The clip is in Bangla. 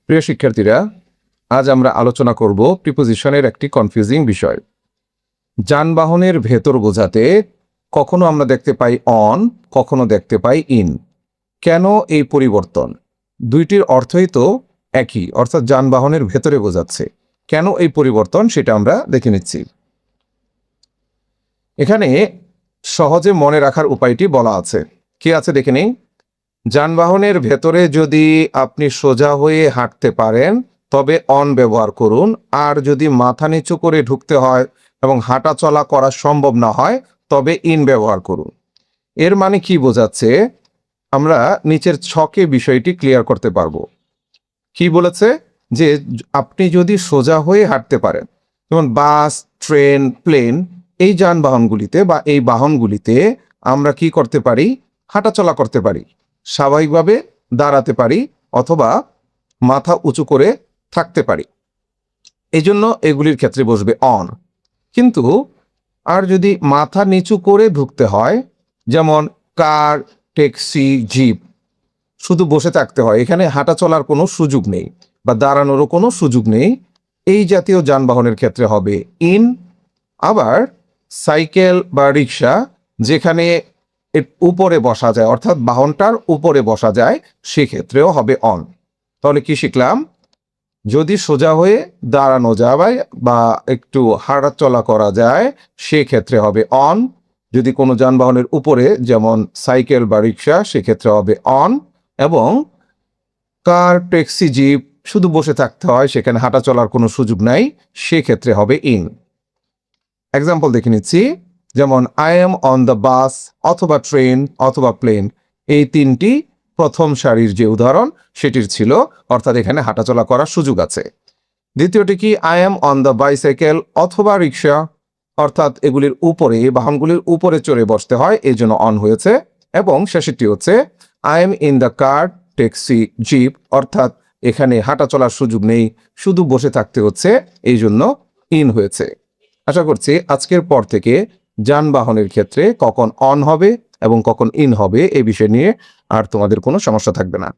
প্রিয় শিক্ষার্থীরা, আজ আমরা আলোচনা করব প্রিপোজিশনের একটি কনফিউজিং বিষয়। যানবাহনের ভেতর বোঝাতে কখনো আমরা দেখতে পাই অন, কখনো দেখতে পাই ইন। কেন এই পরিবর্তন? দুইটির অর্থই তো একই, অর্থাৎ যানবাহনের ভেতরে বোঝাচ্ছে। কেন এই পরিবর্তন সেটা আমরা দেখে নিচ্ছি। এখানে সহজে মনে রাখার উপায়টি বলা আছে। কি আছে দেখে নেই। যানবাহনের ভেতরে যদি আপনি সোজা হয়ে হাঁটতে পারেন তবে অন ব্যবহার করুন, আর যদি মাথা নিচু করে ঢুকতে হয় এবং হাঁটা চলা করা সম্ভব না হয় তবে ইন ব্যবহার করুন। এর মানে কি বোঝাচ্ছে আমরা নিচের ছকে বিষয়টি ক্লিয়ার করতে পারবো। কি বলেছে যে আপনি যদি সোজা হয়ে হাঁটতে পারেন, যেমন বাস, ট্রেন, প্লেন, এই যানবাহনগুলিতে বা এই বাহনগুলিতে আমরা কি করতে পারি? হাঁটাচলা করতে পারি, স্বাভাবিকভাবে দাঁড়াতে পারি অথবা মাথা উঁচু করে থাকতে পারি। এই জন্য এগুলির ক্ষেত্রে বসবে অন। কিন্তু আর যদি মাথা নিচু করে ঢুকতে হয়, যেমন কার, ট্যাক্সি, জিপ, শুধু বসে থাকতে হয়, এখানে হাঁটা চলার কোনো সুযোগ নেই বা দাঁড়ানোরও কোনো সুযোগ নেই, এই জাতীয় যানবাহনের ক্ষেত্রে হবে ইন। আবার সাইকেল বা রিক্সা, যেখানে এর উপরে বসা যায়, অর্থাৎ বাহনটার উপরে বসা যায়, সেক্ষেত্রেও হবে অন। তাহলে কি শিখলাম? যদি সোজা হয়ে দাঁড়ানো যায় বা একটু হাঁটা চলা করা যায় সেক্ষেত্রে হবে অন। যদি কোনো যানবাহনের উপরে, যেমন সাইকেল বা রিক্সা, সেক্ষেত্রে হবে অন। এবং কার, ট্যাক্সি, জিপ, শুধু বসে থাকতে হয়, সেখানে হাঁটা চলার কোনো সুযোগ নাই, সেক্ষেত্রে হবে ইন। এক্সাম্পল দেখে নিচ্ছি, যেমন I am on the bus অথবা ট্রেন অথবা প্লেন, এই তিনটি প্রথম সারির যে উদাহরণ সেটির ছিল, অর্থাৎ এখানে হাঁটাচলা করার সুযোগ আছে। দ্বিতীয়টি কি? I am on the bicycle অথবা রিক্সা, অর্থাৎ এগুলির উপরে, বাহনগুলির উপরে চড়ে বসতে হয়, এই জন্য অন হয়েছে। এবং শেষেরটি হচ্ছে I am in the car, taxi, jeep, অর্থাৎ এখানে হাঁটা চলার সুযোগ নেই, শুধু বসে থাকতে হচ্ছে, এই জন্য ইন হয়েছে। আশা করছি আজকের পর থেকে যানবাহনের ক্ষেত্রে কখন অন হবে এবং কখন ইন হবে এই বিষয় নিয়ে আর তোমাদের কোনো সমস্যা থাকবে না।